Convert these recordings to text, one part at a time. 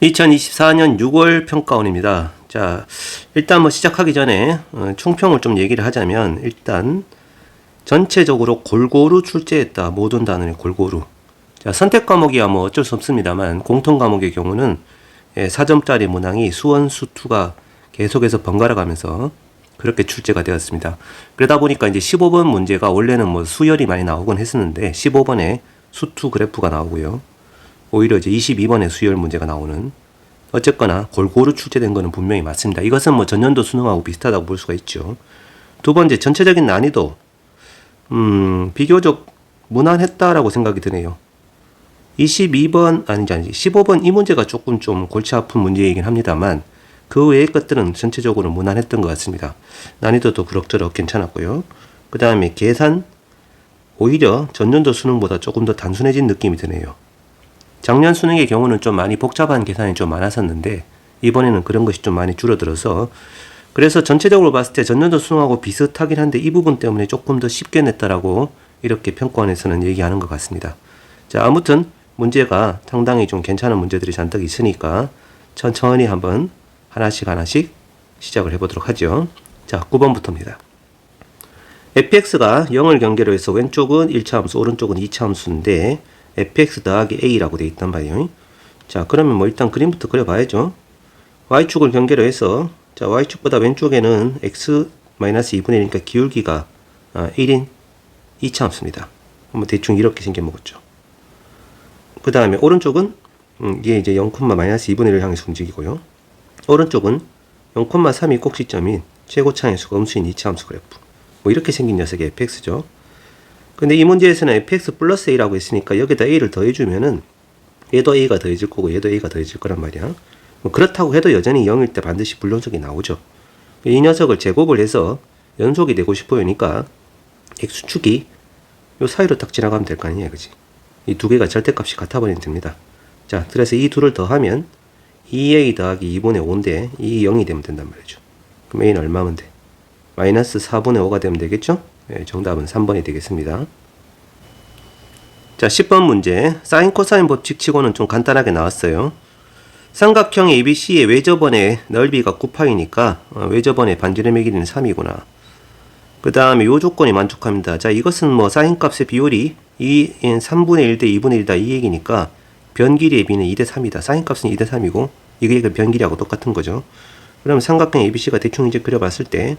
2024년 6월 평가원입니다. 자, 일단 뭐 시작하기 전에 총평을 좀 얘기를 하자면, 일단 전체적으로 골고루 출제했다. 모든 단원이 골고루. 자, 선택 과목이야 뭐 어쩔 수 없습니다만, 공통 과목의 경우는 4점짜리 문항이 수원, 수투가 계속해서 번갈아 가면서 그렇게 출제가 되었습니다. 그러다 보니까 이제 15번 문제가 원래는 뭐 수열이 많이 나오곤 했었는데 15번에 수투 그래프가 나오고요. 오히려 이제 22번에 수열 문제가 나오는, 어쨌거나 골고루 출제된 거는 분명히 맞습니다. 이것은 뭐 전년도 수능하고 비슷하다고 볼 수가 있죠. 두 번째, 전체적인 난이도 비교적 무난했다라고 생각이 드네요. 22번 아니지 15번 이 문제가 조금 좀 골치 아픈 문제이긴 합니다만, 그 외의 것들은 전체적으로 무난했던 것 같습니다. 난이도도 그럭저럭 괜찮았고요. 그 다음에 계산, 오히려 전년도 수능보다 조금 더 단순해진 느낌이 드네요. 작년 수능의 경우는 좀 많이 복잡한 계산이 좀 많았었는데, 이번에는 그런 것이 좀 많이 줄어들어서, 그래서 전체적으로 봤을 때 전년도 수능하고 비슷하긴 한데 이 부분 때문에 조금 더 쉽게 냈다라고 이렇게 평가원에서는 얘기하는 것 같습니다. 자, 아무튼 문제가 상당히 좀 괜찮은 문제들이 잔뜩 있으니까 천천히 한번 하나씩 시작을 해보도록 하죠. 자, 9번부터입니다. fx가 0을 경계로 해서 왼쪽은 1차 함수, 오른쪽은 2차 함수인데 fx 더하기 a라고 되어 있단 말이에요. 자, 그러면 뭐 일단 그림부터 그려봐야죠. y축을 경계로 해서, 자, y축보다 왼쪽에는 x-2분의 1이니까 기울기가 1인 2차 함수입니다. 한번 대충 이렇게 생겨먹었죠. 그 다음에 오른쪽은 이게 이제 0,-2분의 1을 향해서 움직이고요. 오른쪽은 0,3이 꼭지점인 최고차의 수가 음수인 2차 함수 그래프. 뭐 이렇게 생긴 녀석이 fx죠. 근데 이 문제에서는 fx 플러스 a라고 했으니까 여기다 a를 더해주면은 얘도 a가 더해질 거고 얘도 a가 더해질 거란 말이야. 뭐 그렇다고 해도 여전히 0일 때 반드시 불연속이 나오죠. 이 녀석을 제곱을 해서 연속이 되고 싶어요. 그러니까 x축이 요 사이로 딱 지나가면 될 거 아니냐, 그지? 이 두 개가 절대값이 같아버리면 됩니다. 자, 그래서 이 둘을 더하면 2a 더하기 2분의 5인데 이 0이 되면 된단 말이죠. 그럼 a는 얼마면 돼? 마이너스 4분의 5가 되면 되겠죠? 네, 정답은 3번이 되겠습니다. 자, 10번 문제. 사인 코사인 법칙 치고는 좀 간단하게 나왔어요. 삼각형 ABC의 외접원의 넓이가 9파이니까 외접원의 반지름의 길이는 3이구나. 그 다음에 요 조건이 만족합니다. 자, 이것은 뭐 사인 값의 비율이 3분의 1 대 2분의 1이다 이 얘기니까 변길이의 비는 2 대 3이다. 사인 값은 2 대 3이고 이게 그 변길이하고 똑같은 거죠. 그럼 삼각형 ABC가 대충 이제 그려봤을 때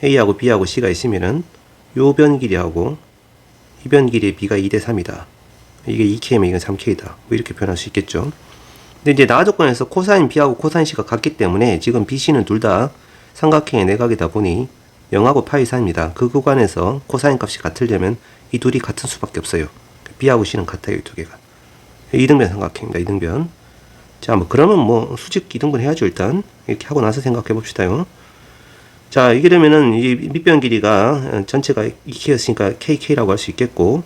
A하고 B하고 C가 있으면은 요 변길이하고 이 변길이의 B가 2 대 3이다. 이게 2K면 이건 3K다. 뭐 이렇게 표현할 수 있겠죠. 근데 이제 나 조건에서 코사인 B하고 코사인 C가 같기 때문에 지금 B, C는 둘 다 삼각형의 내각이다 보니 0하고 파이 사이입니다. 그 구간에서 코사인 값이 같으려면 이 둘이 같은 수밖에 없어요. B하고 C는 같아요. 이 두 개가. 이등변 삼각형입니다. 이등변. 자, 뭐 그러면 뭐 수직 이등분 해야죠. 일단 이렇게 하고 나서 생각해 봅시다요. 자, 이게 되면은 이 밑변 길이가 전체가 2K였으니까 KK라고 할 수 있겠고,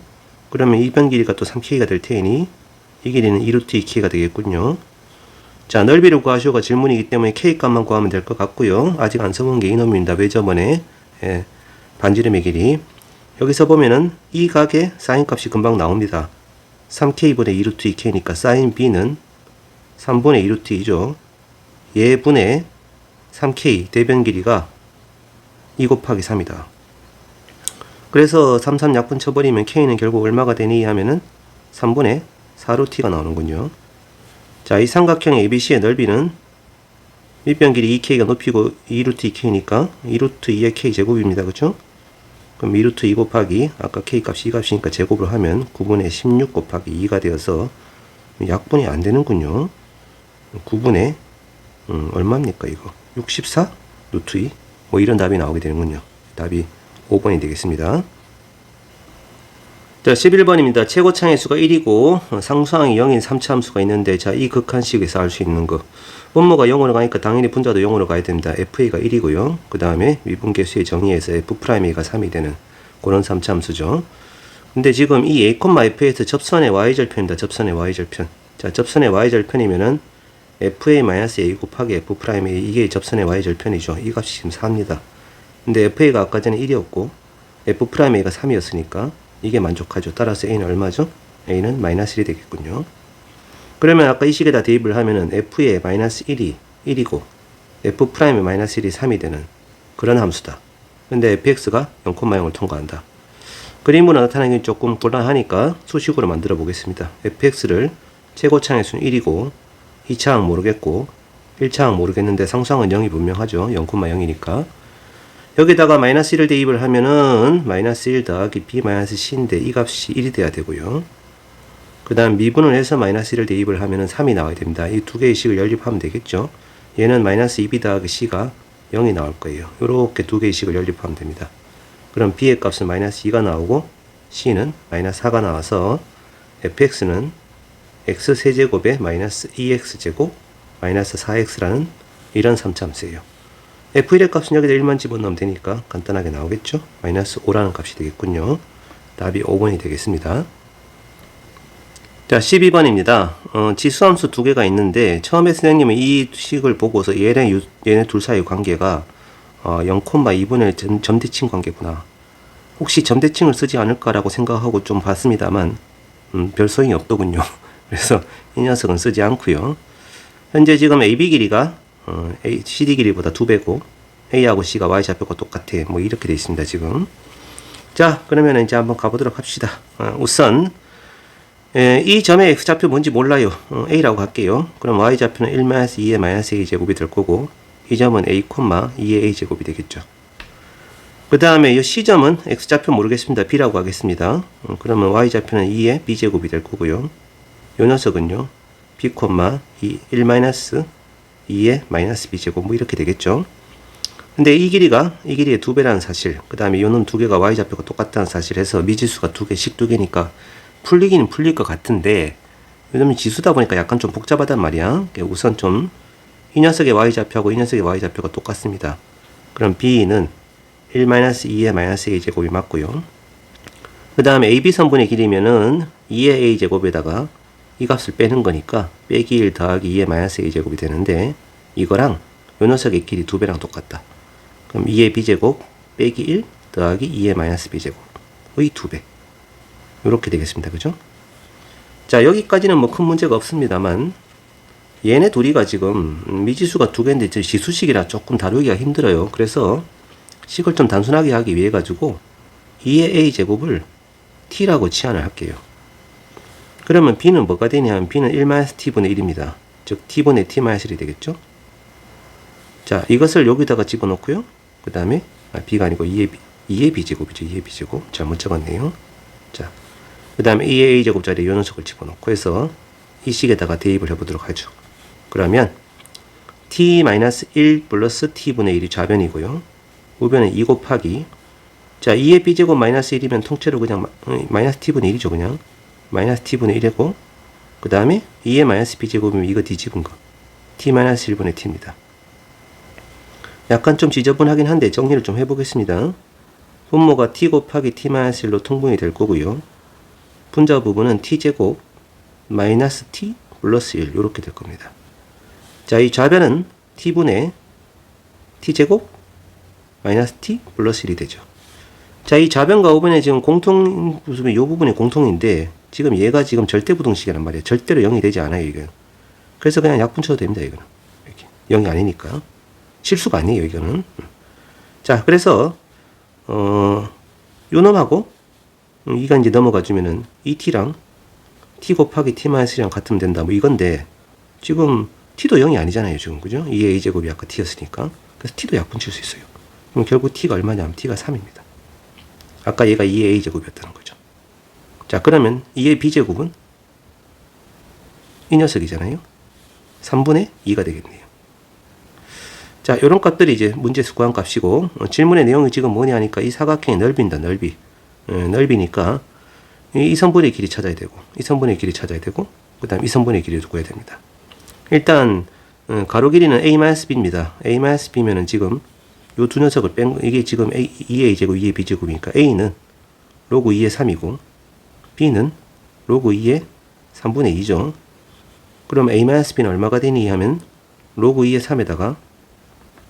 그러면 이 변 길이가 또 3K가 될 테니 이 길이는 2루트 2K가 되겠군요. 자, 넓이를 구하시오가 질문이기 때문에 K 값만 구하면 될 것 같고요. 아직 안 써본 게 이놈입니다. 외접원의 반지름의 길이. 여기서 보면은 이 각의 사인 값이 금방 나옵니다. 3K분의 2루트 2K니까 사인 B는 3분의 2루트 2죠. 얘분의 3K 대변 길이가 2 곱하기 3이다. 그래서 3, 3 약분 쳐버리면 K는 결국 얼마가 되니 하면은 3분의 4루트가 나오는군요. 자, 이 삼각형 ABC의 넓이는 밑변 길이 2K가 높이고 2루트 2K니까 2루트 2의 K 제곱입니다. 그쵸? 그럼 2루트 2 곱하기 아까 K 값이 이 값이니까 제곱을 하면 9분의 16 곱하기 2가 되어서 약분이 안 되는군요. 9분의 얼마입니까 이거? 64? 루트 2? 뭐 이런 답이 나오게 되는군요. 답이 5번이 되겠습니다. 자, 11번입니다. 최고차의 수가 1이고 상수항이 0인 3차 함수가 있는데, 자, 이 극한식에서 알 수 있는 거. 분모가 0으로 가니까 당연히 분자도 0으로 가야 됩니다. FA가 1이고요. 그 다음에 미분계수의 정의에서 F'A가 3이 되는 그런 3차 함수죠. 근데 지금 이 A,F에서 접선의 Y절편입니다. 접선의 Y절편. 자, 접선의 Y절편이면은 FA-A 곱하기 F'A 이게 접선의 Y절편이죠. 이 값이 지금 4입니다. 근데 FA가 아까 전에 1이었고 F'A가 3이었으니까 이게 만족하죠. 따라서 A는 얼마죠? A는 마이너스 1이 되겠군요. 그러면 아까 이 식에다 대입을 하면은 f의 마이너스 1이 1이고 f 프라임의 마이너스 1이 3이 되는 그런 함수다. 근데 fx가 0,0을 통과한다. 그림으로 나타나는 게 조금 곤란하니까 수식으로 만들어 보겠습니다. fx를 최고차항의 수는 1이고 2차항 모르겠고 1차항 모르겠는데 상수항은 0이 분명하죠. 0,0이니까 여기다가 마이너스 1을 대입을 하면은 마이너스 1 더하기 b 마이너스 c인데 이 값이 1이 돼야 되고요. 그 다음 미분을 해서 마이너스 1을 대입을 하면은 3이 나와야 됩니다. 이 두 개의 식을 연립하면 되겠죠. 얘는 마이너스 2b 더하기 c가 0이 나올 거예요. 이렇게 두 개의 식을 연립하면 됩니다. 그럼 b의 값은 마이너스 2가 나오고 c는 마이너스 4가 나와서 fx는 x 세제곱에 마이너스 2x제곱 마이너스 4x라는 이런 3차함수예요. f1의 값은 여기다 1만 집어넣으면 되니까 간단하게 나오겠죠. 마이너스 5라는 값이 되겠군요. 답이 5번이 되겠습니다. 자, 12번입니다. 지수함수 두 개가 있는데 처음에 선생님은 이 식을 보고서 얘네 둘 사이 관계가 0,2분의 점대칭 관계구나. 혹시 점대칭을 쓰지 않을까라고 생각하고 좀 봤습니다만 별 소용이 없더군요. 그래서 이 녀석은 쓰지 않고요. 현재 지금 AB 길이가 CD 길이보다 2배고 A하고 C가 Y좌표가 똑같아. 뭐 이렇게 되어 있습니다. 지금. 자, 그러면 이제 한번 가보도록 합시다. 우선 이 점의 X좌표 뭔지 몰라요. A라고 할게요. 그럼 Y좌표는 1-2의 마이너스 A 제곱이 될 거고 이 점은 A, 2의 A 제곱이 되겠죠. 그 다음에 이 C점은 X좌표 모르겠습니다. B라고 하겠습니다. 그러면 Y좌표는 2의 B 제곱이 될 거고요. 이 녀석은요. B, 1-2의 마이너스 B 제곱 뭐 이렇게 되겠죠. 근데 이 길이의 2배라는 사실, 그 다음에 요놈 두 개가 Y좌표가 똑같다는 사실에서 미지수가 두 개니까 풀리기는 풀릴 것 같은데 요놈이 지수다 보니까 약간 좀 복잡하단 말이야. 우선 좀 이 녀석의 Y좌표하고 이 녀석의 Y좌표가 똑같습니다. 그럼 B는 1-2의 마이너스 A 제곱이 맞고요. 그 다음에 AB 선분의 길이면은 2의 A 제곱에다가 이 값을 빼는 거니까 빼기 1 더하기 2의 마이너스 A 제곱이 되는데 이거랑 요 녀석의 길이 2배랑 똑같다. 그럼 2의 B제곱 빼기 1 더하기 2의 마이너스 B제곱의 2배. 이렇게 되겠습니다. 그죠? 자, 여기까지는 뭐 큰 문제가 없습니다만 얘네 둘이가 지금 미지수가 두 개인데 지수식이라 조금 다루기가 힘들어요. 그래서 식을 좀 단순하게 하기 위해 가지고 2의 A 제곱을 T라고 치환을 할게요. 그러면 B는 뭐가 되냐면 B는 1-T분의 1입니다. 즉 T분의 T-1이 되겠죠? 자, 이것을 여기다가 집어넣고요. 그 다음에 B가 아니고 2의 B제곱이죠. 2의 B제곱. 잘못 적었네요. 자, 그 다음에 2의 A제곱짜리 요 녀석을 집어넣고 해서 이 식에다가 대입을 해보도록 하죠. 그러면 T-1 플러스 T분의 1이 좌변이고요. 우변은 2 곱하기 자, 2의 B제곱 마이너스 1이면 통째로 그냥 마이너스 T분의 1이죠. 그냥 마이너스 T분의 1이고 그 다음에 2의 마이너스 B제곱이면 이거 뒤집은 거 T-1분의 T입니다. 약간 좀 지저분하긴 한데 정리를 좀 해보겠습니다. 분모가 T 곱하기 T-1로 통분이 될 거고요. 분자 부분은 T제곱 마이너스 T 플러스 1 이렇게 될 겁니다. 자, 이 좌변은 T분의 T제곱 마이너스 T 플러스 1이 되죠. 자, 이 좌변과 우변에 지금 이 부분이 공통인데 지금 얘가 지금 절대부등식이란 말이에요. 절대로 0이 되지 않아요, 이건. 그래서 그냥 약분 쳐도 됩니다, 이거는. 이렇게. 0이 아니니까. 실수가 아니에요, 이거는. 자, 그래서 요 놈하고 이가 이제 넘어가 주면은 이 T랑 T 곱하기 T-1이랑 같으면 된다. 뭐 이건데 지금 T도 0이 아니잖아요, 지금. 그죠? 2의 A제곱이 아까 T였으니까. 그래서 T도 약분 칠 수 있어요. 그럼 결국 T가 얼마냐면 T가 3입니다. 아까 얘가 2의 A제곱이었다는 거죠. 자, 그러면 2의 B제곱은 이 녀석이잖아요. 3분의 2가 되겠네요. 자, 요런 것들이 이제 문제에서 구한 값이고 질문의 내용이 지금 뭐냐 하니까 이 사각형의 넓이입니다. 넓이. 넓이니까 이 선분의 길이 찾아야 되고 이 선분의 길이 찾아야 되고 그 다음 이 선분의 길이도 구해야 됩니다. 일단 가로 길이는 A-B입니다. A-B면은 지금 요 두 녀석을 뺀 이게 지금 2의 A제곱 2의 B제곱이니까 A는 로그 2의 3이고 B는 로그 2의 3분의 2죠. 그럼 A-B는 얼마가 되니 하면 로그 2의 3에다가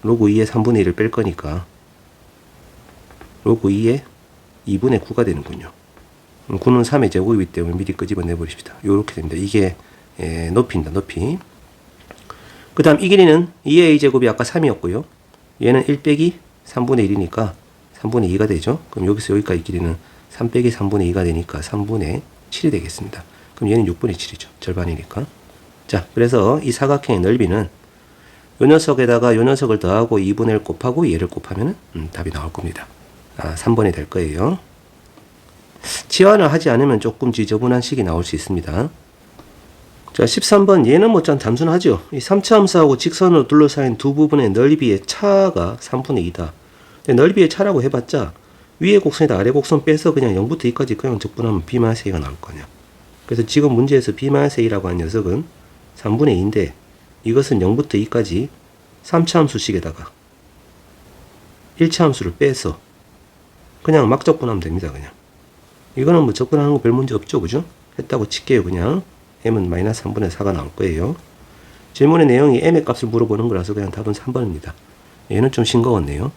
로그 2의 3분의 1을 뺄 거니까 로그 2의 2분의 9가 되는군요. 9는 3의 제곱이기 때문에 미리 끄집어내 버립시다. 요렇게 됩니다. 이게 높이입니다. 높이. 그 다음 이 길이는 2의 a제곱이 아까 3이었고요. 얘는 1 빼기 3분의 1이니까 3분의 2가 되죠. 그럼 여기서 여기까지 길이는 3 빼기 3분의 2가 되니까 3분의 7이 되겠습니다. 그럼 얘는 6분의 7이죠. 절반이니까. 자, 그래서 이 사각형의 넓이는 요 녀석에다가 요 녀석을 더하고 2분의 1 곱하고 얘를 곱하면 답이 나올 겁니다. 3번이 될 거예요. 치환을 하지 않으면 조금 지저분한 식이 나올 수 있습니다. 자, 13번 얘는 뭐 좀 단순하죠. 이 3차 함수하고 직선으로 둘러싸인 두 부분의 넓이의 차가 3분의 2다. 넓이의 차라고 해봤자 위에 곡선에다 아래 곡선 빼서 그냥 0부터 2까지 그냥 적분하면 b-a가 나올 거냐. 그래서 지금 문제에서 b-a라고 한 녀석은 3분의 2인데 이것은 0부터 2까지 3차 함수식에다가 1차 함수를 빼서 그냥 막 적분하면 됩니다. 그냥 이거는 뭐 적분하는 거 별 문제 없죠. 그죠? 했다고 칠게요. 그냥 m은 마이너스 3분의 4가 나올 거예요. 질문의 내용이 m의 값을 물어보는 거라서 그냥 답은 3번입니다. 얘는 좀 싱거웠네요.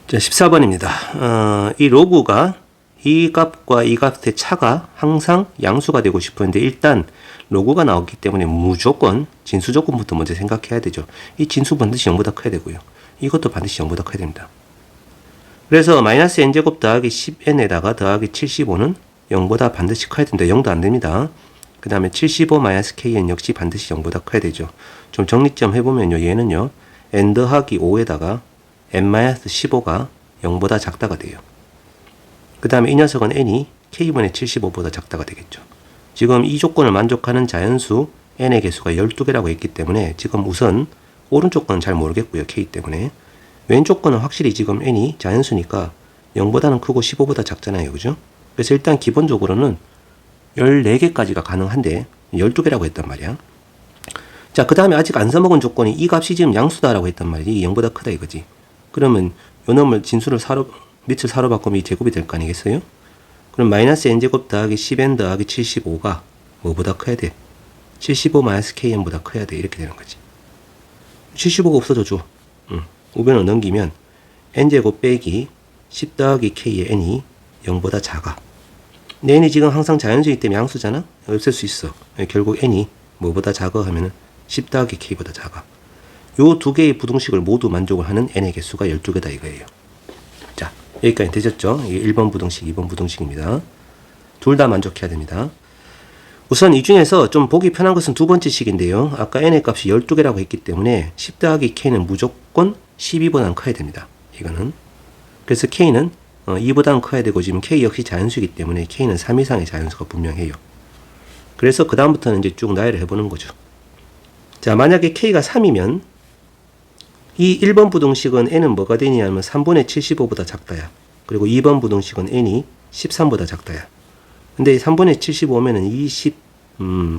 자, 14번입니다. 이 로그가 이 값과 이 값의 차가 항상 양수가 되고 싶었는데 일단 로그가 나왔기 때문에 무조건 진수 조건부터 먼저 생각해야 되죠. 이 진수 반드시 0보다 커야 되고요. 이것도 반드시 0보다 커야 됩니다. 그래서 마이너스 n제곱 더하기 10n에다가 더하기 75는 0보다 반드시 커야 된다. 0도 안 됩니다. 그 다음에 75 마이너스 kn 역시 반드시 0보다 커야 되죠. 좀 정리점 해보면요. 얘는요. n 더하기 5에다가 n 마이너스 15가 0보다 작다가 돼요. 그 다음에 이 녀석은 n이 k분의 75보다 작다가 되겠죠. 지금 이 조건을 만족하는 자연수 n의 개수가 12개라고 했기 때문에 지금 우선 오른쪽 거는 잘 모르겠고요. k 때문에. 왼쪽 거는 확실히 지금 n이 자연수니까 0보다는 크고 15보다 작잖아요. 그죠? 그래서 일단 기본적으로는 14개까지가 가능한데 12개라고 했단 말이야. 자, 그 다음에 아직 안 써먹은 조건이 이 값이 지금 양수다라고 했단 말이지. 0보다 크다 이거지. 그러면 요 놈을 진수를 밑을 사로 바꾸면 이 제곱이 될 거 아니겠어요? 그럼 마이너스 n제곱 더하기 10n 더하기 75가 뭐보다 커야 돼? 75 마이너스 kn보다 커야 돼. 이렇게 되는 거지. 75가 없어져 줘. 우변을 넘기면 n제곱 빼기 10 더하기 k의 n이 0보다 작아. 근데 n이 지금 항상 자연수이기 때문에 양수잖아? 없앨 수 있어. 결국 n이 뭐보다 작아 하면은 10 더하기 k보다 작아. 요 두 개의 부등식을 모두 만족을 하는 n의 개수가 12개다 이거예요. 자, 여기까지 되셨죠? 이게 1번 부등식, 2번 부등식입니다. 둘 다 만족해야 됩니다. 우선 이 중에서 좀 보기 편한 것은 두 번째 식인데요. 아까 n의 값이 12개라고 했기 때문에 10 더하기 k는 무조건 12보다는 커야 됩니다. 이거는. 그래서 k는 2보다는 커야 되고 지금 k 역시 자연수이기 때문에 k는 3 이상의 자연수가 분명해요. 그래서 그 다음부터는 이제 쭉 나열을 해보는 거죠. 자, 만약에 k가 3이면 이 1번 부등식은 n은 뭐가 되냐면 3분의 75보다 작다야. 그리고 2번 부등식은 n이 13보다 작다야. 근데 3분의 75면은 20,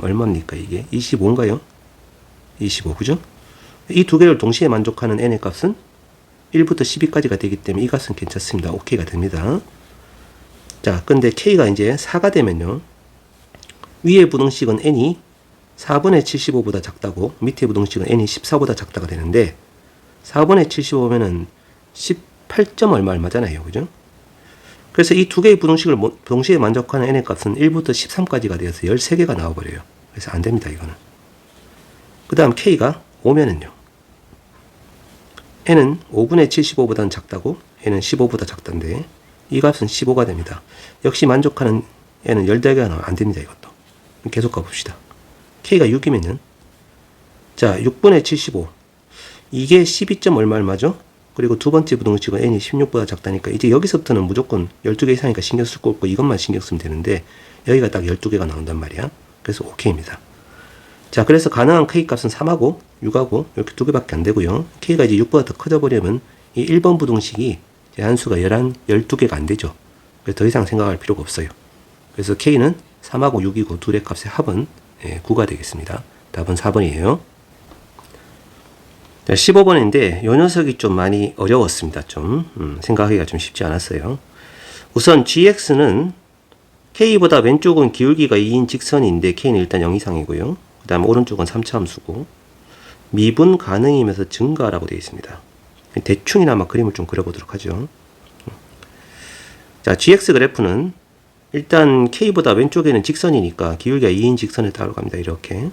얼마입니까 이게? 25인가요? 25, 그죠? 이 두 개를 동시에 만족하는 n의 값은 1부터 12까지가 되기 때문에 이 값은 괜찮습니다. 오케이가 됩니다. 자, 근데 k가 이제 4가 되면요. 위의 부등식은 n이 4분의 75보다 작다고, 밑에 부등식은 n이 14보다 작다가 되는데 4분의 75면은 18점 얼마잖아요. 그죠? 그래서 이 두 개의 부등식을 동시에 만족하는 n의 값은 1부터 13까지가 되어서 13개가 나와버려요. 그래서 안 됩니다. 이거는. 그 다음 k가 5면은요. n은 5분의 75보다는 작다고, n은 15보다 작다인데 이 값은 15가 됩니다. 역시 만족하는 n은 14개가 나오면 안 됩니다. 이것도. 계속 가봅시다. k가 6이면은 자, 6분의 75 이게 12점 얼마죠? 그리고 두 번째 부등식은 n이 16보다 작다니까 이제 여기서부터는 무조건 12개 이상이니까 신경 쓸 거 없고 이것만 신경 쓰면 되는데 여기가 딱 12개가 나온단 말이야. 그래서 오케이입니다. 자, 그래서 가능한 k 값은 3하고 6하고 이렇게 두 개밖에 안 되고요. k가 이제 6보다 더 커져 버리면 이 1번 부등식이 한수가 12개가 안 되죠. 그래서 더 이상 생각할 필요가 없어요. 그래서 k는 3하고 6이고 둘의 값의 합은 9가 되겠습니다. 답은 4번이에요. 자, 15번인데 이 녀석이 좀 많이 어려웠습니다. 좀 생각하기가 좀 쉽지 않았어요. 우선 gx는 k보다 왼쪽은 기울기가 2인 직선인데 k는 일단 0 이상이고요. 그 다음에 오른쪽은 3차 함수고 미분 가능이면서 증가라고 되어 있습니다. 대충이나마 그림을 좀 그려보도록 하죠. 자, gx 그래프는 일단 K보다 왼쪽에는 직선이니까 기울기가 2인 직선을 따로 갑니다. 이렇게.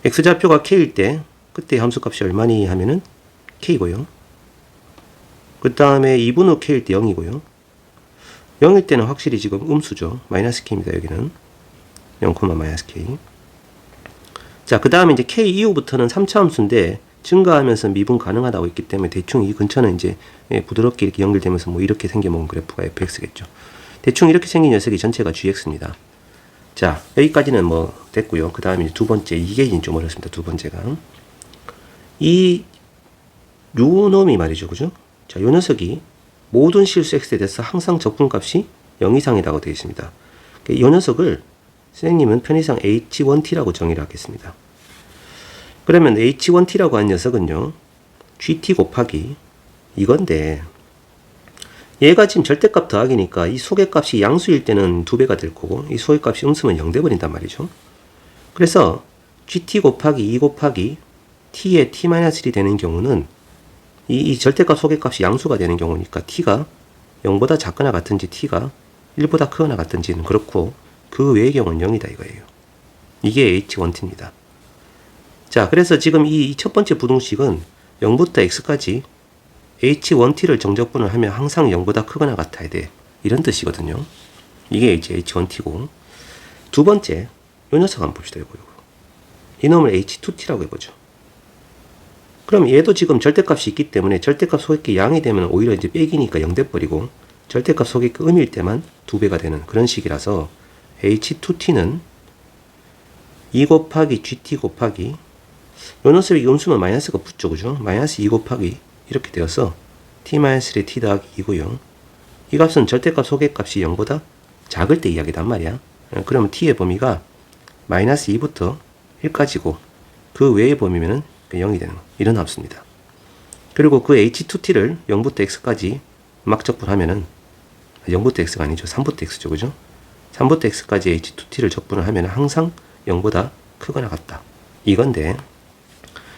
X좌표가 K일 때 그때 함수값이 얼마니 하면은 K고요. 그 다음에 2분 후 K일 때 0이고요. 0일 때는 확실히 지금 음수죠. 마이너스 K입니다. 여기는 0, 마이너스 K. 자, 그 다음에 이제 K 이후부터는 3차 함수인데 증가하면서 미분 가능하다고 있기 때문에 대충 이 근처는 이제 부드럽게 이렇게 연결되면서 뭐 이렇게 생겨먹은 그래프가 fx겠죠. 대충 이렇게 생긴 녀석이 전체가 gx입니다. 자, 여기까지는 뭐 됐고요. 그 다음에 두 번째, 이게 이제 좀 어렵습니다. 두 번째가 이 요놈이 말이죠, 그죠? 자, 요 녀석이 모든 실수 x에 대해서 항상 적분값이 0 이상이라고 되어 있습니다. 이 녀석을 선생님은 편의상 h1t라고 정의를 하겠습니다. 그러면 h1t라고 한 녀석은요, gt 곱하기 이건데, 얘가 지금 절대값 더하기니까 이 소개값이 양수일 때는 2배가 될 거고, 이 소개값이 음수면 0 돼버린단 말이죠. 그래서 gt 곱하기 2 곱하기 t의 t-1이 되는 경우는 이 절대값 소개값이 양수가 되는 경우니까 t가 0보다 작거나 같은지 t가 1보다 크거나 같은지는 그렇고, 그 외의 경우는 0이다 이거예요. 이게 h1t입니다. 자, 그래서 지금 이 첫 번째 부등식은 0부터 x까지 h1t를 정적분을 하면 항상 0보다 크거나 같아야 돼. 이런 뜻이거든요. 이게 이제 h1t고. 두 번째, 이 녀석 한번 봅시다. 이거. 이놈을 h2t라고 해보죠. 그럼 얘도 지금 절대값이 있기 때문에 절대값 소개값 양이 되면 오히려 이제 빼기니까 0 돼버리고, 절대값 소개값 음일 때만 2배가 되는 그런 식이라서 h2t는 2 곱하기 gt 곱하기 요 녀석이 음수면 마이너스가 붙죠, 그죠? 마이너스 2 곱하기 이렇게 되어서 t-1의 t 더하기 2고요. 이 값은 절대값 소개값이 0보다 작을 때 이야기단 말이야. 그러면 t의 범위가 마이너스 2부터 1까지고 그 외의 범위면은 0이 되는 이런 함수입니다. 그리고 그 h2t를 0부터 x까지 막 적분하면은 0부터 x가 아니죠. 3부터 x죠, 그죠? 3부터 x까지 h2t를 적분을 하면 항상 0보다 크거나 같다. 이건데,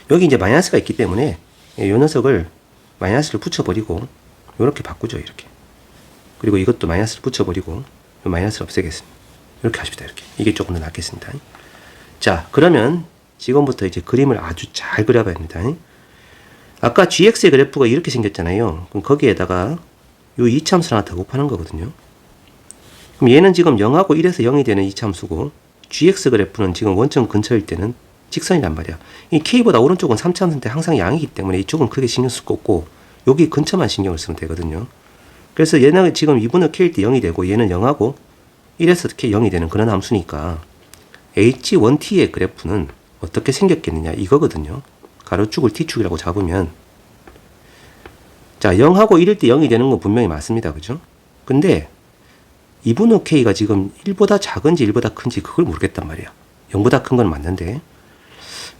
여기 이제 마이너스가 있기 때문에 이 녀석을 마이너스를 붙여버리고 이렇게 바꾸죠. 이렇게. 그리고 이것도 마이너스를 붙여버리고 마이너스를 없애겠습니다. 이렇게 하십니다. 이렇게. 이게 조금 더 낫겠습니다. 자, 그러면 지금부터 이제 그림을 아주 잘 그려봐야 합니다. 아까 gx의 그래프가 이렇게 생겼잖아요. 그럼 거기에다가 요 이차함수를 하나 더 곱하는 거거든요. 그럼 얘는 지금 0하고 1에서 0이 되는 이차함수고, gx 그래프는 지금 원점 근처일 때는 직선이란 말이야. 이 k보다 오른쪽은 3차함수인데 항상 양이기 때문에 이쪽은 크게 신경 쓸 거 없고 여기 근처만 신경을 쓰면 되거든요. 그래서 얘는 지금 2분의 k일 때 0이 되고 얘는 0하고 1에서 k 0이 되는 그런 함수니까 h1t의 그래프는 어떻게 생겼겠느냐 이거거든요. 가로축을 t축이라고 잡으면, 자, 0하고 1일 때 0이 되는 건 분명히 맞습니다. 그죠? 근데 2분의 k가 지금 1보다 작은지 1보다 큰지 그걸 모르겠단 말이야. 0보다 큰 건 맞는데.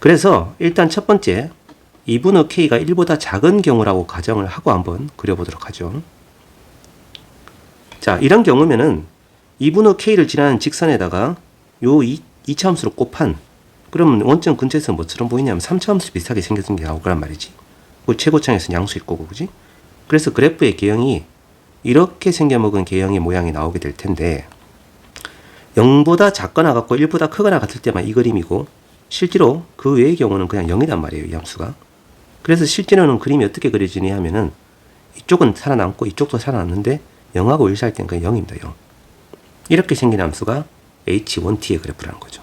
그래서 일단 첫 번째 2분의 k가 1보다 작은 경우라고 가정을 하고 한번 그려보도록 하죠. 자, 이런 경우면은 2분의 k를 지나는 직선에다가 요 이차함수로 곱한, 그러면 원점 근처에서 뭐처럼 보이냐면 3차함수 비슷하게 생겨진 게 나올 거란 말이지. 그 최고창에서는 양수일 거고, 그지? 그래서 그래프의 개형이 이렇게 생겨먹은 개형의 모양이 나오게 될 텐데, 0보다 작거나 같고 1보다 크거나 같을 때만 이 그림이고, 실제로 그 외의 경우는 그냥 0이란 말이에요, 이 함수가. 그래서 실제로는 그림이 어떻게 그려지냐 하면은 이쪽은 살아남고 이쪽도 살아남는데 0하고 1 살 때는 그냥 0입니다, 0. 이렇게 생긴 함수가 h1t의 그래프라는 거죠.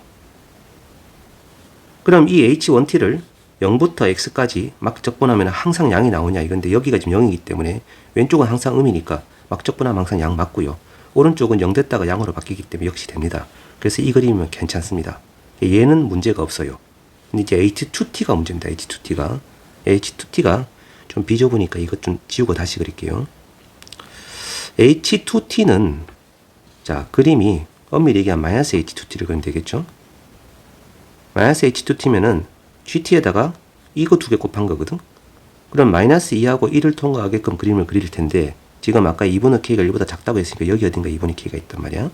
그럼 이 h1t를 0부터 x까지 막 적분하면 항상 양이 나오냐 이건데, 여기가 지금 0이기 때문에 왼쪽은 항상 음이니까 막 적분하면 항상 양 맞고요. 오른쪽은 0 됐다가 양으로 바뀌기 때문에 역시 됩니다. 그래서 이 그림이면 괜찮습니다. 얘는 문제가 없어요. 근데 이제 h2t가 문제입니다. h2t가 좀 비좁으니까 이것 좀 지우고 다시 그릴게요. h2t는, 자, 그림이 엄밀히 얘기하면 마이너스 h2t를 그리면 되겠죠. 마이너스 h2t면은 gt에다가 이거 두 개 곱한 거거든. 그럼 마이너스 2하고 1을 통과하게끔 그림을 그릴 텐데, 지금 아까 2분의 k가 1보다 작다고 했으니까 여기 어딘가 2분의 k가 있단 말이야.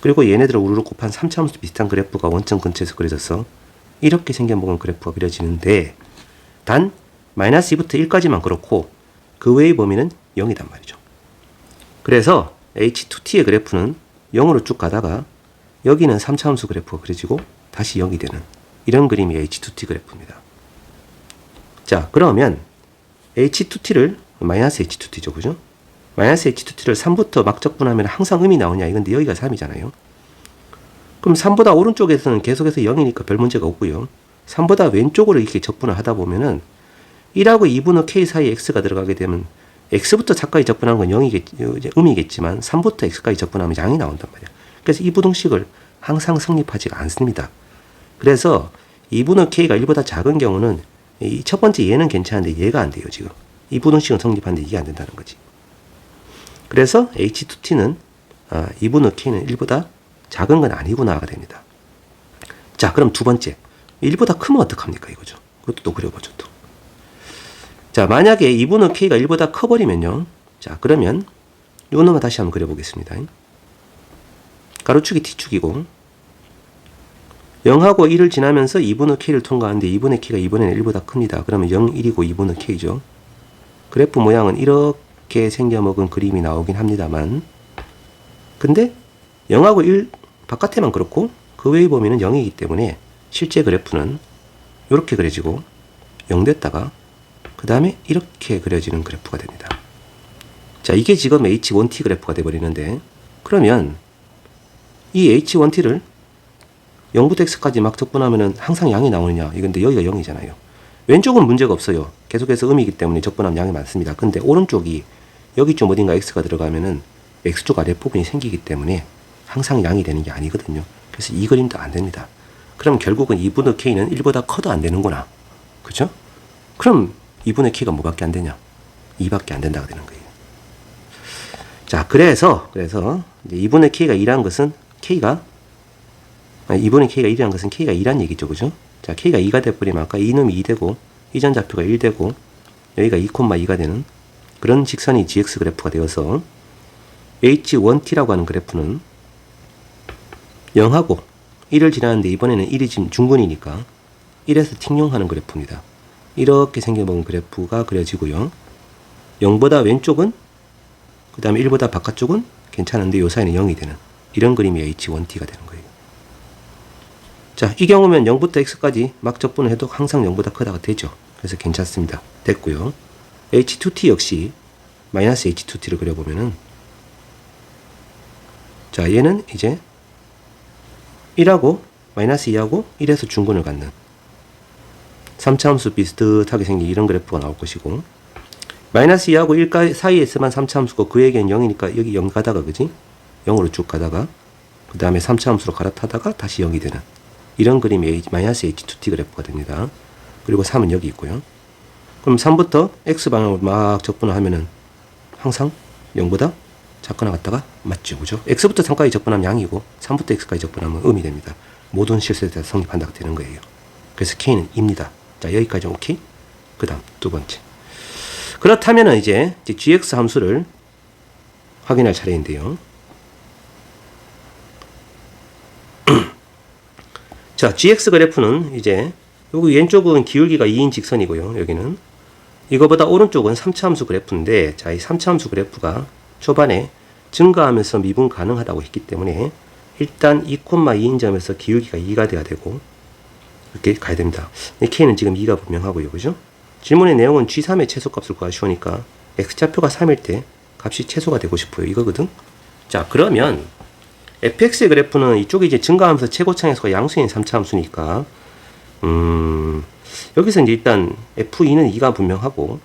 그리고 얘네들을 우르르 곱한 3차함수 비슷한 그래프가 원점 근처에서 그려져서 이렇게 생겨먹은 그래프가 그려지는데, 단 마이너스 2부터 1까지만 그렇고 그 외의 범위는 0이단 말이죠. 그래서 H2T의 그래프는 0으로 쭉 가다가 여기는 3차함수 그래프가 그려지고 다시 0이 되는 이런 그림이 H2T 그래프입니다. 자, 그러면 H2T를 마이너스 H2T죠, 그죠? 마이너스 H2T를 3부터 막 적분하면 항상 음이 나오냐 이건데 여기가 3이잖아요. 그럼 3보다 오른쪽에서는 계속해서 0이니까 별 문제가 없고요. 3보다 왼쪽으로 이렇게 적분을 하다 보면은 1하고 2분의 k 사이에 x가 들어가게 되면 x부터 4까지 적분하는 건 0이겠, 음이겠지만 3부터 x까지 적분하면 양이 나온단 말이야. 그래서 이 부등식을 항상 성립하지가 않습니다. 그래서 2분의 k가 1보다 작은 경우는 이 첫 번째 얘는 괜찮은데 얘가 안 돼요, 지금. 이 부등식은 성립하는데 이게 안 된다는 거지. 그래서 H2T는 2분의 k는 1보다 작은 건 아니구나가 됩니다. 자, 그럼 두 번째. 1보다 크면 어떡합니까, 이거죠. 그것도 또 그려보죠, 또. 자, 만약에 2분의 k가 1보다 커버리면요. 자, 그러면 요 놈을 다시 한번 그려보겠습니다. 가로축이 t축이고 0하고 1을 지나면서 2분의 k를 통과하는데 2분의 k가 이번에는 1보다 큽니다. 그러면 0, 1이고 2분의 k죠. 그래프 모양은 이렇게 생겨먹은 그림이 나오긴 합니다만 근데 0하고 1 바깥에만 그렇고 그 외의 범위는 0이기 때문에 실제 그래프는 이렇게 그려지고 0 됐다가 그 다음에 이렇게 그려지는 그래프가 됩니다. 자, 이게 지금 H1T 그래프가 돼버리는데 그러면 이 H1T를 0부터 X까지 막 적분하면은 항상 양이 나오느냐 이건데 여기가 0이잖아요. 왼쪽은 문제가 없어요. 계속해서 음이기 때문에 적분하면 양이 많습니다. 근데 오른쪽이 여기쯤 어딘가 X가 들어가면은 X쪽 아랫부분이 생기기 때문에 항상 양이 되는 게 아니거든요. 그래서 이 그림도 안 됩니다. 그럼 결국은 2분의 K는 1보다 커도 안 되는구나. 그죠? 그럼 2분의 K가 뭐밖에 안 되냐? 2밖에 안 된다고 되는 거예요. 자, 그래서 이제 2분의 K가 2라는 것은 K가 2분의 K가 1이라는 것은 K가 2란 얘기죠. 그죠? 자, K가 2가 돼버리면 아까 이놈이 2 되고 이전 좌표가 1 되고 여기가 2,2가 되는 그런 직선이 GX 그래프가 되어서 H1T라고 하는 그래프는 0하고 1을 지나는데 이번에는 1이 지금 중근이니까 1에서 팅용하는 그래프입니다. 이렇게 생겨먹은 그래프가 그려지고요. 0보다 왼쪽은 그 다음에 1보다 바깥쪽은 괜찮은데 요 사이는 0이 되는 이런 그림이 H1T가 되는 거예요. 자, 이 경우면 0부터 X까지 막 적분을 해도 항상 0보다 크다가 되죠. 그래서 괜찮습니다. 됐고요. H2T 역시 마이너스 H2T를 그려보면은 자, 얘는 이제 1하고 마이너스 2하고 1에서 중근을 갖는 3차함수 비슷하게 생긴 이런 그래프가 나올 것이고 마이너스 2하고 1 사이에서만 3차함수고 그 얘기는 0이니까 여기 0 가다가 그지? 0으로 쭉 가다가 그 다음에 3차함수로 갈아타다가 다시 0이 되는 이런 그림이 마이너스 H2T 그래프가 됩니다. 그리고 3은 여기 있고요. 그럼 3부터 X방향으로 막 적분을 하면은 항상 0보다 작거나 같다가 맞죠. 그죠? X부터 3까지 적분하면 양이고 3부터 X까지 적분하면 음이 됩니다. 모든 실수에 대해서 성립한다고 되는 거예요. 그래서 K는 2입니다. 자, 여기까지 오케이? 그 다음 두 번째. 그렇다면 이제 GX 함수를 확인할 차례인데요. 자, GX 그래프는 이제 여기 왼쪽은 기울기가 2인 직선이고요. 여기는 이거보다 오른쪽은 3차 함수 그래프인데 자, 이 3차 함수 그래프가 초반에 증가하면서 미분 가능하다고 했기 때문에 일단 2,2인 점에서 기울기가 2가 돼야 되고 이렇게 가야 됩니다. K는 지금 2가 분명하고요. 그죠? 질문의 내용은 G3의 최소값을 구하시오니까 X좌표가 3일 때 값이 최소가 되고 싶어요. 이거거든? 자, 그러면 fx의 그래프는 이쪽이 이제 증가하면서 최고차항에서가 양수인 3차 함수니까 여기서 이제 일단 f2는 2가 분명하고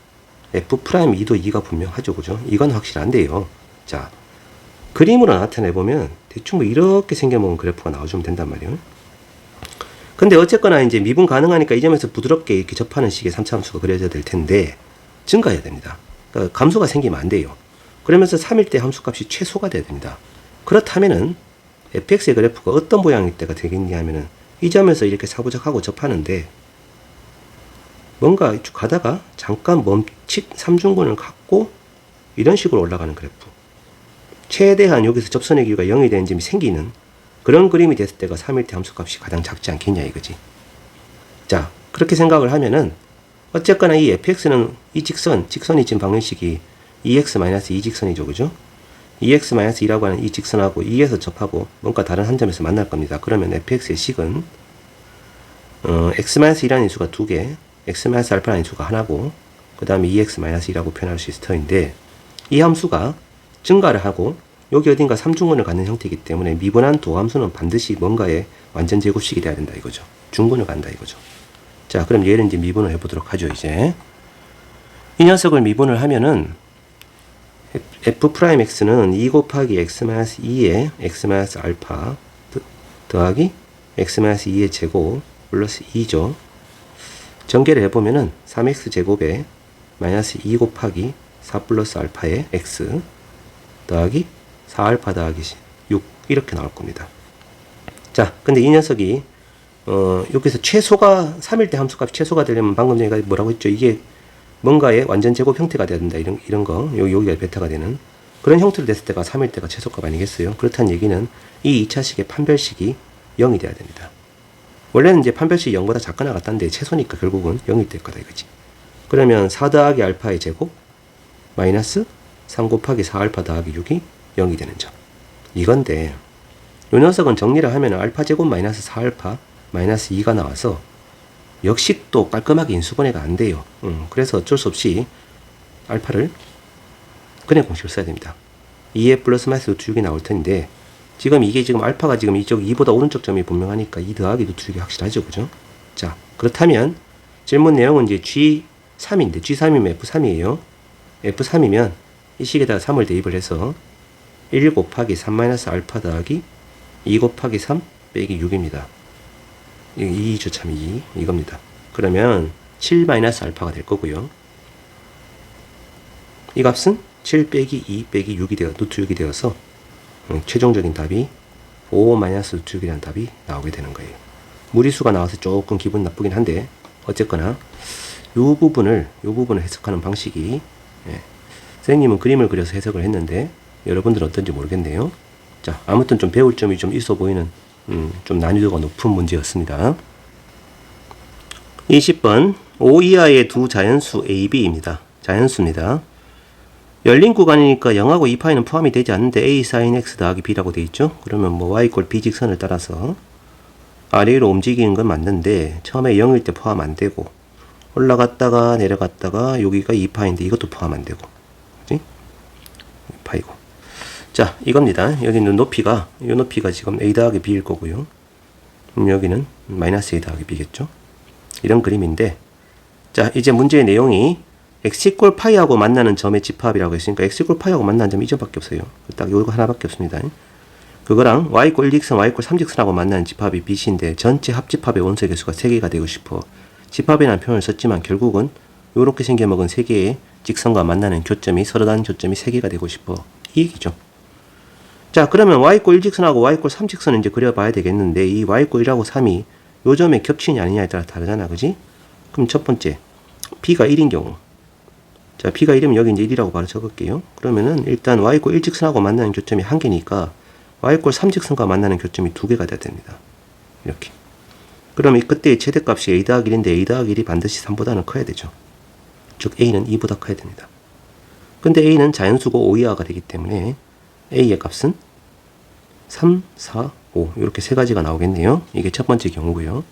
f'2도 2가 분명하죠. 그죠? 이건 확실한데요. 자, 그림으로 나타내보면 대충 뭐 이렇게 생겨먹은 그래프가 나와주면 된단 말이에요. 근데 어쨌거나 이제 미분 가능하니까 이 점에서 부드럽게 이렇게 접하는 식의 3차 함수가 그려져야 될 텐데 증가해야 됩니다. 그러니까 감소가 생기면 안 돼요. 그러면서 3일 때 함수값이 최소가 돼야 됩니다. 그렇다면은 fx의 그래프가 어떤 모양일 때가 되겠냐 하면은 이 점에서 이렇게 사부작하고 접하는데 뭔가 쭉 가다가 잠깐 멈칫 3중근을 갖고 이런 식으로 올라가는 그래프. 최대한 여기서 접선의 기울기가 0이 되는 점이 생기는 그런 그림이 됐을 때가 3일 때 함수값이 가장 작지 않겠냐 이거지. 자, 그렇게 생각을 하면은 어쨌거나 이 fx는 이 직선이 지금 방정식이 2x-2 직선이죠. 그죠? 2x-2라고 하는 이 직선하고 2에서 접하고 뭔가 다른 한 점에서 만날 겁니다. 그러면 fx의 식은 x-1이라는 인수가 2개, x-알파라는 인수가 하나고 그 다음에 2x-2라고 표현할 수 있을 터인데 이 함수가 증가를 하고 여기 어딘가 삼중근을 갖는 형태이기 때문에 미분한 도함수는 반드시 뭔가의 완전 제곱식이 돼야 된다 이거죠. 중근을 간다 이거죠. 자, 그럼 얘를 이제 미분을 해보도록 하죠. 이제 이 녀석을 미분을 하면은 f'x는 2 곱하기 x-2의 x-알파 더하기 x-2의 제곱 플러스 2죠. 전개를 해보면은 3x 제곱에 마이너스 2 곱하기 4 플러스 알파의 x 더하기 4알파 더하기 6 이렇게 나올 겁니다. 자, 근데 이 녀석이 여기서 최소가 3일 때 함수값이 최소가 되려면 방금 전에 뭐라고 했죠? 이게 뭔가의 완전 제곱 형태가 돼야 된다. 이런 거. 여기가 베타가 되는 그런 형태로 됐을 때가 3일 때가 최소값 아니겠어요? 그렇다는 얘기는 이 2차식의 판별식이 0이 돼야 됩니다. 원래는 이제 판별식이 0보다 작거나 같다는데 최소니까 결국은 0이 될 거다 이거지. 그러면 4 더하기 알파의 제곱 마이너스 3 곱하기 4알파 더하기 6이 0이 되는 점. 이건데 요 녀석은 정리를 하면 알파 제곱 마이너스 4알파 마이너스 2가 나와서 역시 또 깔끔하게 인수분해가 안 돼요. 그래서 어쩔 수 없이 알파를 근해 공식을 써야 됩니다. 2의 플러스 마이너스 루트 6이 나올 텐데 지금 이게 지금 알파가 지금 이쪽 2보다 오른쪽 점이 분명하니까 2 더하기 루트 6이 확실하죠. 그죠? 자, 그렇다면 질문 내용은 이제 G3인데 G3이면 F3이에요. F3이면 이 식에다가 3을 대입을 해서 1 곱하기 3 마이너스 알파 더하기 2 곱하기 3 빼기 6입니다. 2죠 참 2 이겁니다. 그러면 7 마이너스 알파가 될 거고요. 이 값은 7 빼기 2 빼기 6이 되어 루트 6이 되어서 최종적인 답이 5 마이너스 루트 6이라는 답이 나오게 되는 거예요. 무리수가 나와서 조금 기분 나쁘긴 한데 어쨌거나 요 부분을 해석하는 방식이 선생님은 그림을 그려서 해석을 했는데 여러분들은 어떤지 모르겠네요. 자, 아무튼 좀 배울 점이 좀 있어 보이는 좀 난이도가 높은 문제였습니다. 20번 5 이하의 두 자연수 A, B입니다. 자연수입니다. 열린 구간이니까 0하고 2파이는 포함이 되지 않는데 A sin X 더하기 B라고 되어 있죠. 그러면 뭐 Y 꼴 B 직선을 따라서 아래로 움직이는 건 맞는데 처음에 0일 때 포함 안 되고 올라갔다가 내려갔다가 여기가 2파인데 이것도 포함 안 되고 그치? 2파이고 자, 이겁니다. 여기는 높이가, 이 높이가 지금 A 더하기 B일 거고요. 여기는 마이너스 A 더하기 B겠죠. 이런 그림인데, 자, 이제 문제의 내용이 x 이퀄 파이하고 만나는 점의 집합이라고 했으니까 x 이퀄 파이하고 만나는 점이 이 점밖에 없어요. 딱 이거 하나밖에 없습니다. 그거랑 y 이퀄 1직선, y 이퀄 3직선하고 만나는 집합이 BC인데 전체 합집합의 원소의 개수가 3개가 되고 싶어. 집합이라는 표현을 썼지만 결국은 이렇게 생겨먹은 3개의 직선과 만나는 교점이 서로 다른 교점이 3개가 되고 싶어. 이 얘기죠. 자, 그러면 y 이퀄 1직선하고 y 이퀄 3직선을 이제 그려봐야 되겠는데 이 y 이퀄 1하고 3이 요 점에 겹치냐 아니냐에 따라 다르잖아. 그지? 그럼 첫 번째 b가 1인 경우 자, b가 1이면 여기 이제 1이라고 바로 적을게요. 그러면은 일단 y 이퀄 1직선하고 만나는 교점이 1개니까 y 이퀄 3직선과 만나는 교점이 2개가 돼야 됩니다. 이렇게. 그러면 그때의 최대값이 a 더하기 1인데 a 더하기 1이 반드시 3보다는 커야 되죠. 즉 a는 2보다 커야 됩니다. 근데 a는 자연수고 5 이하가 되기 때문에 a의 값은 3, 4, 5 이렇게 세 가지가 나오겠네요. 이게 첫 번째 경우고요.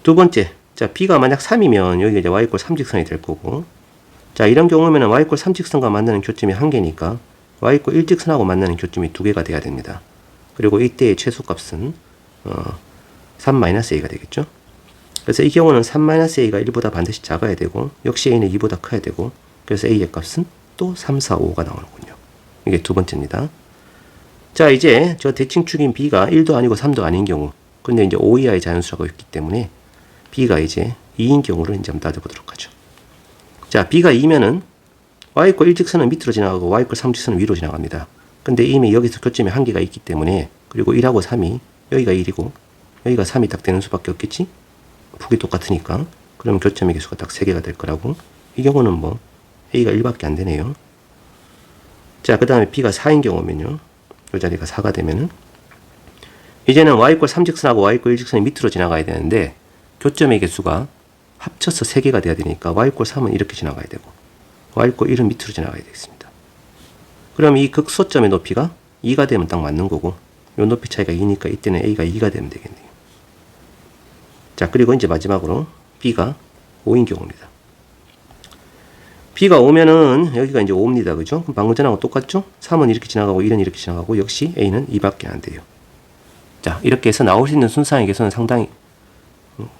두 번째, 자 b가 만약 3이면 여기가 이제 y 이퀄 3직선이 될 거고 자 이런 경우면은 y 이퀄 3직선과 만나는 교점이 1개니까 y 이퀄 1직선하고 만나는 교점이 2개가 돼야 됩니다. 그리고 이때의 최소값은 3-a가 되겠죠. 그래서 이 경우는 3-a가 1보다 반드시 작아야 되고 역시 a는 2보다 커야 되고 그래서 a의 값은 또 3, 4, 5가 나오는군요. 이게 두 번째입니다. 자 이제 저 대칭축인 b가 1도 아니고 3도 아닌 경우 근데 이제 5 이하의 자연수라고 있기 때문에 b가 이제 2인 경우를 이제 한번 따져보도록 하죠. 자 b가 2면은 y 이퀄 1직선은 밑으로 지나가고 y 이퀄 3직선은 위로 지나갑니다. 근데 이미 여기서 교점이 1개가 있기 때문에 그리고 1하고 3이 여기가 1이고 여기가 3이 딱 되는 수밖에 없겠지? 폭이 똑같으니까 그러면 교점의 개수가 딱 3개가 될 거라고. 이 경우는 뭐 a가 1밖에 안 되네요. 자 그 다음에 b가 4인 경우면요 이 자리가 4가 되면은 이제는 y 이퀄 3직선하고 y 이퀄 1직선이 밑으로 지나가야 되는데 교점의 개수가 합쳐서 3개가 돼야 되니까 y 이퀄 3은 이렇게 지나가야 되고 y 이퀄 1은 밑으로 지나가야 되겠습니다. 그럼 이 극소점의 높이가 2가 되면 딱 맞는 거고, 요 높이 차이가 2니까 이때는 a가 2가 되면 되겠네요. 자, 그리고 이제 마지막으로 b가 5인 경우입니다. b가 5면은 여기가 이제 5입니다. 그죠? 그럼 방금 전하고 똑같죠? 3은 이렇게 지나가고 1은 이렇게 지나가고, 역시 a는 2밖에 안 돼요. 자, 이렇게 해서 나올 수 있는 순상의 개수는 상당히,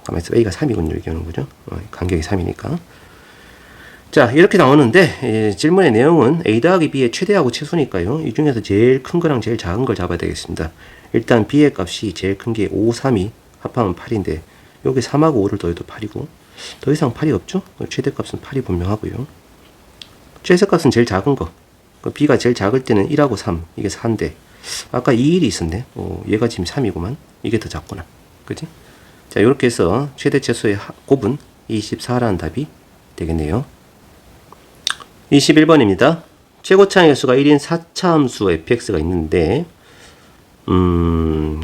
가만히 있어. a가 3이군요. 이렇게 하는 거죠. 간격이 3이니까. 자, 이렇게 나오는데, 질문의 내용은 a 더하기 b의 최대하고 최소니까요. 이 중에서 제일 큰 거랑 제일 작은 걸 잡아야 되겠습니다. 일단 b의 값이 제일 큰 게 5, 3이 합하면 8인데, 여기 3하고 5를 더해도 8이고, 더 이상 8이 없죠? 최대값은 8이 분명하고요. 최소값은 제일 작은 거. b가 제일 작을 때는 1하고 3, 이게 4인데, 아까 2, 1이 있었네. 얘가 지금 3이구만. 이게 더 작구나. 그지? 자, 이렇게 해서 최대 최소의 곱은 24라는 답이 되겠네요. 21번입니다. 최고차의 개수가 1인 4차 함수 fx가 있는데,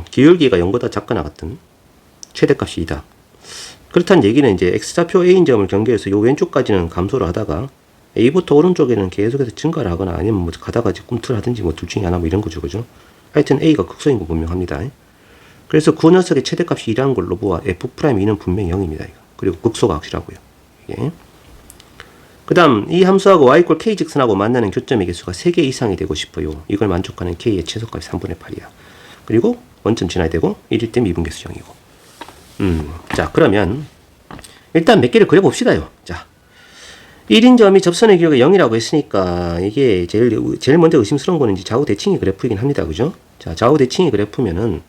기울기가 0보다 작거나 같은 최대값이 2다. 그렇다는 얘기는 이제 x좌표 a인 점을 경계해서 요 왼쪽까지는 감소를 하다가 a부터 오른쪽에는 계속해서 증가를 하거나 아니면 뭐 가다가 꿈틀 하든지 뭐 둘 중에 하나 뭐 이런 거죠. 그죠? 하여튼 a가 극소인 거 분명합니다. 그래서 그 녀석의 최대값이 2라는 걸로 보아 f'2는 분명히 0입니다. 그리고 극소가 확실하고요. 예. 그 다음 이 함수하고 y = k 직선하고 만나는 교점의 개수가 3개 이상이 되고 싶어요. 이걸 만족하는 k의 최소값이 3분의 8이야. 그리고 원점 지나야 되고 1일 때 미분계수 0이고. 자, 그러면 일단 몇 개를 그려봅시다요. 자, 1인점이 접선의 길이가 0이라고 했으니까 이게 제일 먼저 의심스러운 거는 이제 좌우 대칭의 그래프이긴 합니다. 그죠? 자, 좌우 대칭의 그래프면은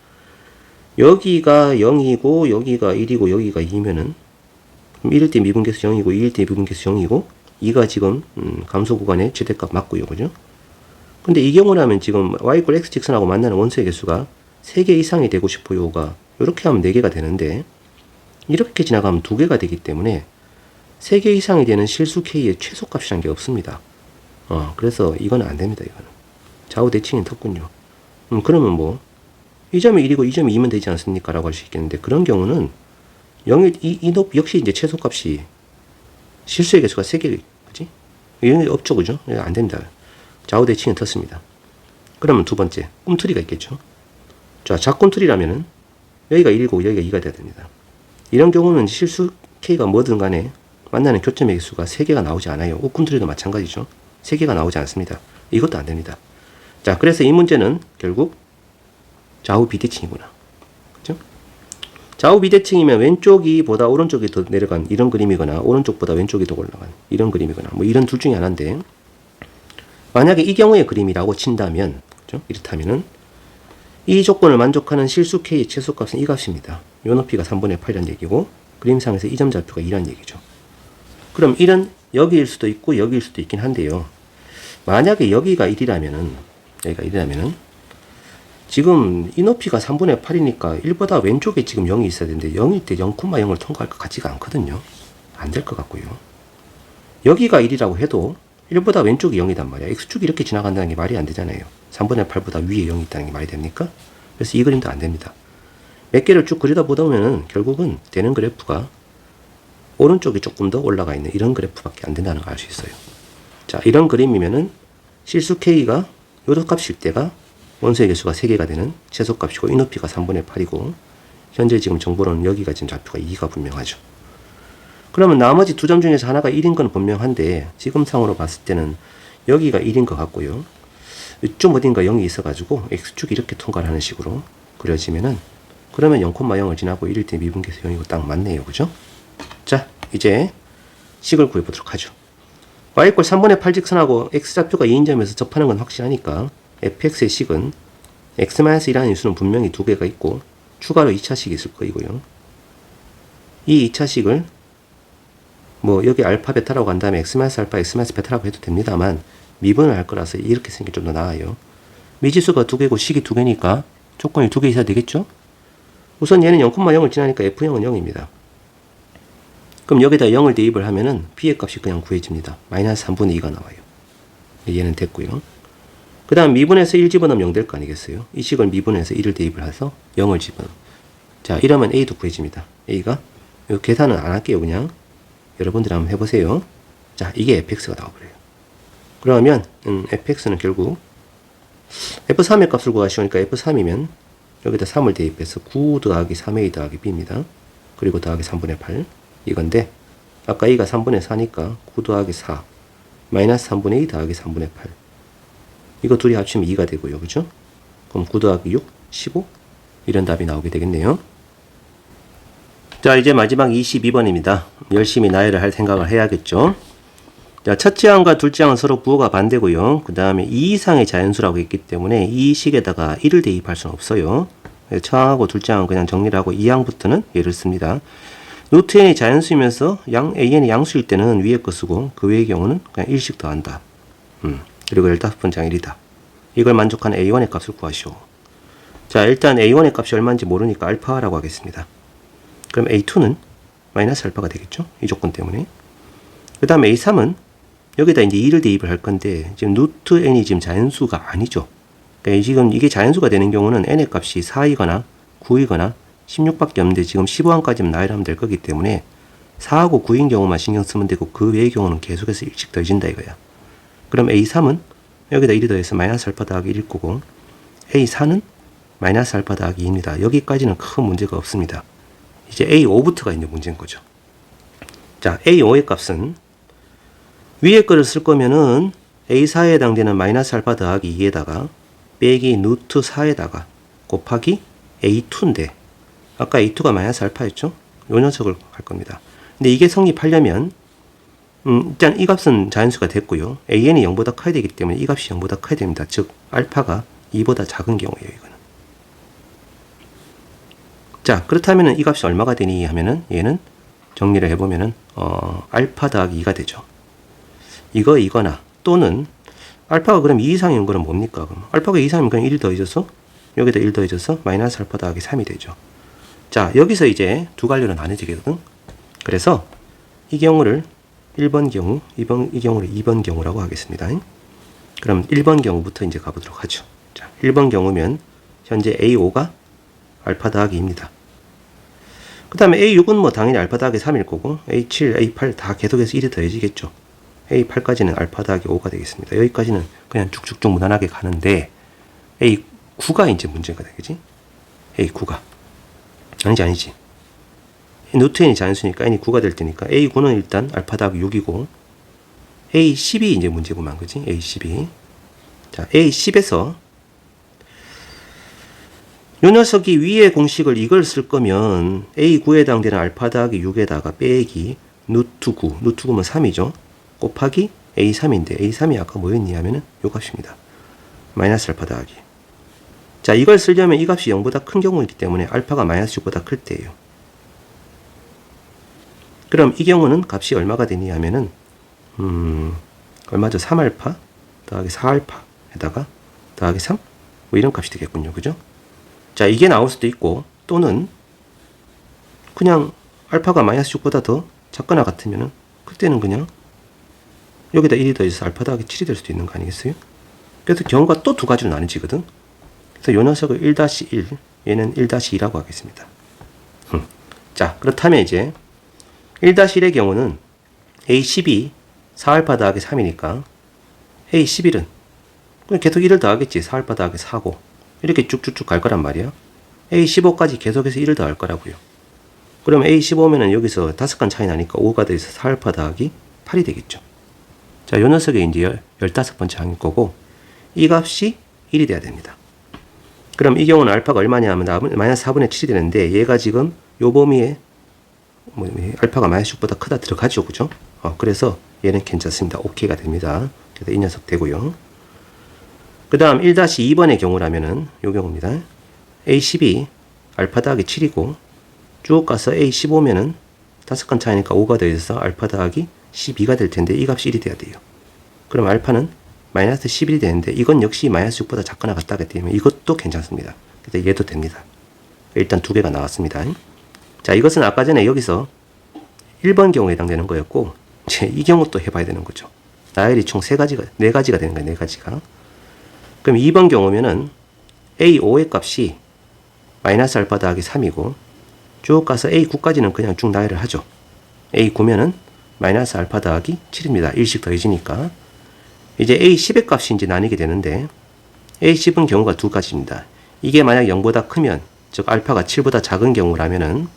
여기가 0이고 여기가 1이고 여기가 2면은 1일 때 미분계수 0이고 2일 때 미분계수 0이고 2가 지금 감소 구간의 최대값 맞고요. 그죠? 근데 이 경우라면 지금 y = x 직선하고 만나는 원소의 개수가 3개 이상이 되고 싶어요가 이렇게 하면 4개가 되는데 이렇게 지나가면 2개가 되기 때문에 3개 이상이 되는 실수 k의 최소값이란 게 없습니다. 그래서 이건 안 됩니다. 이거는 좌우 대칭인 텄군요. 그러면 뭐 이 점이 1이고 이 점이 2면 되지 않습니까? 라고 할 수 있겠는데 그런 경우는 0일 이 높이 역시 이제 최소값이 실수의 개수가 3개, 그지? 이런 게 없죠, 그죠? 안 됩니다. 좌우 대칭은 텄습니다. 그러면 두 번째 꿈틀이가 있겠죠. 자, 작꿈틀이라면은 여기가 1이고 여기가 2가 돼야 됩니다. 이런 경우는 실수 k가 뭐든 간에 만나는 교점의 개수가 3개가 나오지 않아요. 꿈틀이도 마찬가지죠. 3개가 나오지 않습니다. 이것도 안 됩니다. 자, 그래서 이 문제는 결국 좌우 비대칭이구나. 그죠? 좌우 비대칭이면 왼쪽이 보다 오른쪽이 더 내려간 이런 그림이거나 오른쪽보다 왼쪽이 더 올라간 이런 그림이거나 뭐 이런 둘 중에 하나인데 만약에 이 경우의 그림이라고 친다면 그죠? 이렇다면은 이 조건을 만족하는 실수 k의 최소값은 이 값입니다. 요 높이가 3분의 8이라는 얘기고 그림상에서 이 점 좌표가 2라는 얘기죠. 그럼 1은 여기일 수도 있고 여기일 수도 있긴 한데요. 만약에 여기가 1이라면은 여기가 1이라면은 지금 이 높이가 3분의 8이니까 1보다 왼쪽에 지금 0이 있어야 되는데 0일 때 0,0을 통과할 것 같지가 않거든요. 안 될 것 같고요. 여기가 1이라고 해도 1보다 왼쪽이 0이단 말이야. x축이 이렇게 지나간다는 게 말이 안 되잖아요. 3분의 8보다 위에 0이 있다는 게 말이 됩니까? 그래서 이 그림도 안 됩니다. 몇 개를 쭉 그리다 보다 보면은 결국은 되는 그래프가 오른쪽이 조금 더 올라가 있는 이런 그래프밖에 안 된다는 걸 알 수 있어요. 자, 이런 그림이면은 실수 k가 요도 값일 때가 원소의 개수가 3개가 되는 최소값이고 이 높이가 3분의 8이고 현재 지금 정보로는 여기가 지금 좌표가 2가 분명하죠. 그러면 나머지 두 점 중에서 하나가 1인 건 분명한데 지금 상으로 봤을 때는 여기가 1인 것 같고요. 이쪽 어딘가 0이 있어가지고 x축이 이렇게 통과를 하는 식으로 그려지면은 그러면 0,0을 지나고 1일 때 미분계수 0이고 딱 맞네요. 그죠? 자, 이제 식을 구해보도록 하죠. y = 3분의 8 직선하고 x좌표가 2인점에서 접하는 건 확실하니까 fx의 식은 x-1이라는 인수는 분명히 2개가 있고 추가로 2차식이 있을 거이고요. 이 2차식을 뭐 여기 알파 베타라고 한 다음에 x-알파, x-베타라고 해도 됩니다만 미분을 할 거라서 이렇게 쓰는 게 좀 더 나아요. 미지수가 2개고 식이 2개니까 조건이 2개 있어야 되겠죠? 우선 얘는 0,0을 지나니까 f0은 0입니다. 그럼 여기다 0을 대입을 하면은 p의 값이 그냥 구해집니다. 마이너스 3분의 2가 나와요. 얘는 됐고요. 그 다음 미분에서 1 집어넣으면 0 될 거 아니겠어요? 이 식을 미분해서 1을 대입을 해서 0을 집어넣으면. 자, 이러면 a도 구해집니다. a가 이 계산은 안 할게요. 그냥 여러분들 한번 해보세요. 자, 이게 fx가 나와버려요. 그러면 fx는 결국 f3의 값을 구하시오니까 f3이면 여기다 3을 대입해서 9 더하기 3a 더하기 b입니다. 그리고 더하기 3분의 8 이건데 아까 a가 3분의 4니까 9 더하기 4 마이너스 3분의 2 더하기 3분의 8 이거 둘이 합치면 2가 되고요. 그죠? 그럼 9 더하기 6 15 이런 답이 나오게 되겠네요. 자, 이제 마지막 22번입니다. 열심히 나열을 할 생각을 해야겠죠. 자, 첫째 항과 둘째 항은 서로 부호가 반대고요. 그 다음에 2 이상의 자연수라고 했기 때문에 이 식에다가 1을 대입할 수는 없어요. 첫 항하고 둘째 항은 그냥 정리를 하고 2항부터는 예를 씁니다. 루트 n이 자연수이면서 an이 양수일 때는 위에 거 쓰고 그 외의 경우는 그냥 1씩 더한다. 그리고 15번째 항 1이다. 이걸 만족하는 a1의 값을 구하시오. 자, 일단 a1의 값이 얼마인지 모르니까 알파라고 하겠습니다. 그럼 a2는 마이너스 알파가 되겠죠? 이 조건 때문에. 그 다음에 a3은 여기다 이제 2를 대입을 할 건데 지금 루트 n이 지금 자연수가 아니죠. 그러니까 지금 이게 자연수가 되는 경우는 n의 값이 4이거나 9이거나 16밖에 없는데 지금 15항까지만 나열하면 될 거기 때문에 4하고 9인 경우만 신경 쓰면 되고 그 외의 경우는 계속해서 1씩 더해진다 이거야. 그럼 a3은 여기다 1이 더해서 마이너스 알파 더하기 1일 거고 a4는 마이너스 알파 더하기 2입니다. 여기까지는 큰 문제가 없습니다. 이제 a5부터가 이제 문제인 거죠. 자, a5의 값은 위에 거를 쓸 거면은 a4에 해당되는 마이너스 알파 더하기 2에다가 빼기 루트 4에다가 곱하기 a2인데 아까 a2가 마이너스 알파였죠? 요 녀석을 할 겁니다. 근데 이게 성립하려면 일단 이 값은 자연수가 됐고요. an이 0보다 커야 되기 때문에 이 값이 0보다 커야 됩니다. 즉 알파가 2보다 작은 경우예요. 이거는. 자, 그렇다면 이 값이 얼마가 되니 하면은 얘는 정리를 해보면은 알파 더하기 2가 되죠. 이거나 또는 알파가 그럼 2 이상인 거는 뭡니까? 그럼 알파가 2 이상이면 그냥 1 더해져서 여기다 1 더해져서 마이너스 알파 더하기 3이 되죠. 자, 여기서 이제 두 갈래로 나눠지거든. 그래서 이 경우를 1번 경우, 이 경우를 2번 경우라고 하겠습니다. 그럼 1번 경우부터 이제 가보도록 하죠. 자, 1번 경우면 현재 A5가 알파 더하기 2입니다. 그 다음에 A6은 뭐 당연히 알파 더하기 3일 거고 A7, A8 다 계속해서 1이 더해지겠죠. A8까지는 알파 더하기 5가 되겠습니다. 여기까지는 그냥 쭉쭉쭉 무난하게 가는데 A9가 이제 문제가 되겠지? A9가 아니지. 루트 n이 자연수니까 n이 9가 될 테니까 A9는 일단 알파 더하기 6이고 A10이 이제 문제구만, 그지? A12. 자, A10에서 요 녀석이 위에 공식을 이걸 쓸 거면 A9에 해당되는 알파 더하기 6에다가 빼기 루트 9, 루트 9면 3이죠. 곱하기 A3인데 A3이 아까 뭐였니 하면은 요 값입니다. 마이너스 알파 더하기. 자, 이걸 쓰려면 이 값이 0보다 큰 경우이기 때문에 알파가 마이너스 6보다 클 때예요. 그럼 이 경우는 값이 얼마가 되니 하면은 얼마죠? 3알파 더하기 4알파에다가 더하기 3? 뭐 이런 값이 되겠군요. 그죠? 자, 이게 나올 수도 있고 또는 그냥 알파가 마이너스 6보다 더 작거나 같으면은 그때는 그냥 여기다 1이 더해서 알파 더하기 7이 될 수도 있는 거 아니겠어요? 그래서 경우가 또 두 가지로 나눠지거든. 그래서 요 녀석을 1-1, 얘는 1-2라고 하겠습니다. 자, 그렇다면 이제 1-1의 경우는 A12 4알파 더하기 3이니까 A11은 그냥 계속 1을 더하겠지. 4알파 더하기 4고 이렇게 쭉쭉쭉 갈 거란 말이야. A15까지 계속해서 1을 더할 거라고요. 그럼 A15면은 여기서 5칸 차이 나니까 5가 돼서 4알파 더하기 8이 되겠죠. 자, 요 녀석이 이제 15번째 항일 거고 이 값이 1이 돼야 됩니다. 그럼 이 경우는 알파가 얼마냐 하면 마이너스 4분의 7이 되는데 얘가 지금 요 범위에 알파가 마이너스 6보다 크다 들어가죠. 그죠? 그래서 얘는 괜찮습니다. 오케이가 됩니다. 그래서 이 녀석 되고요. 그 다음 1-2번의 경우라면은 요 경우입니다. A12 알파 더하기 7이고 쭉 가서 A15면은 5칸 차이니까 5가 더해서 알파 더하기 12가 될 텐데 이 값이 1이 돼야 돼요. 그럼 알파는 마이너스 11이 되는데 이건 역시 마이너스 6보다 작거나 같다기 때문에 이것도 괜찮습니다. 그래서 얘도 됩니다. 일단 두 개가 나왔습니다. 자, 이것은 아까 전에 여기서 1번 경우에 해당되는 거였고 이제 이 경우 또 해봐야 되는 거죠. 나열이 총 4가지가 되는 거예요. 4가지가. 그럼 2번 경우면은 A5의 값이 마이너스 알파 더하기 3이고 쭉 가서 A9까지는 그냥 쭉 나열을 하죠. A9면은 마이너스 알파 더하기 7입니다. 1씩 더해지니까. 이제 A10의 값이 이제 나뉘게 되는데 A10은 경우가 두 가지입니다. 이게 만약 0보다 크면, 즉 알파가 7보다 작은 경우라면은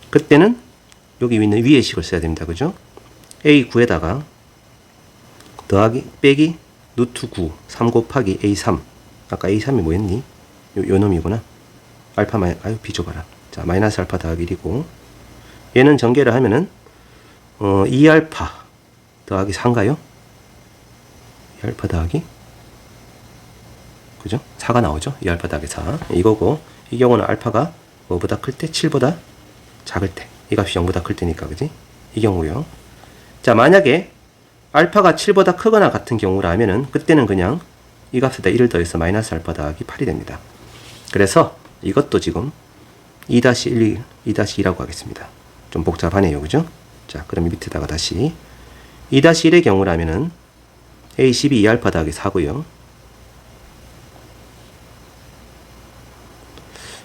그때는 여기 있는 위의 식을 써야 됩니다. 그죠? A9에다가 더하기 빼기 루트 9 3 곱하기 A3. 아까 A3이 뭐였니? 요 놈이구나. 알파 아유 비좁아라. 자, 마이너스 알파 더하기 1이고 얘는 전개를 하면은 2알파 더하기 4인가요? 2알파 더하기 그죠? 4가 나오죠? 2알파 더하기 4 이거고, 이 경우는 알파가 뭐보다 클 때? 7보다 작을 때. 이 값이 0보다 클 때니까, 그지? 이 경우요. 자, 만약에 알파가 7보다 크거나 같은 경우라면은 그때는 그냥 이 값에다 1을 더해서 마이너스 알파 더하기 8이 됩니다. 그래서 이것도 지금 2-1, 2-2라고 하겠습니다. 좀 복잡하네요. 그죠? 자, 그럼 밑에다가 다시 2-1의 경우라면은 A12 2알파 더하기 4고요.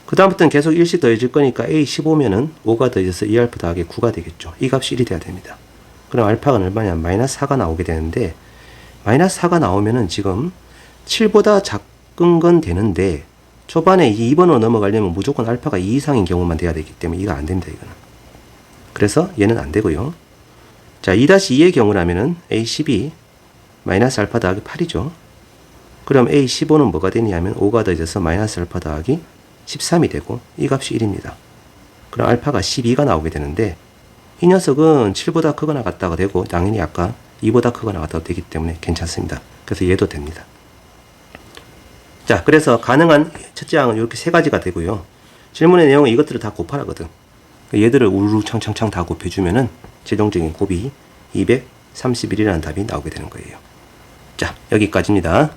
그 다음부터는 계속 1씩 더해질 거니까 A15면은 5가 더해져서 2알파 더하기 9가 되겠죠. 이 값이 1이 돼야 됩니다. 그럼 알파가 얼마냐? 마이너스 4가 나오게 되는데, 마이너스 4가 나오면은 지금 7보다 작은 건 되는데, 초반에 이 2번으로 넘어가려면 무조건 알파가 2 이상인 경우만 돼야 되기 때문에 이거 안 됩니다, 이거는. 그래서 얘는 안 되고요. 자, 2-2의 경우라면은 A12 마이너스 알파 더하기 8이죠. 그럼 A15는 뭐가 되냐면 5가 더해져서 마이너스 알파 더하기 13이 되고, 이 값이 1입니다. 그럼 알파가 12가 나오게 되는데, 이 녀석은 7보다 크거나 같다가 되고, 당연히 아까 2보다 크거나 같다가 되기 때문에 괜찮습니다. 그래서 얘도 됩니다. 자, 그래서 가능한 첫째 항은 이렇게 세 가지가 되고요. 질문의 내용은 이것들을 다 곱하라거든. 얘들을 우르르 창창창 다 곱해주면은 최종적인 곱이 231이라는 답이 나오게 되는 거예요. 자, 여기까지입니다.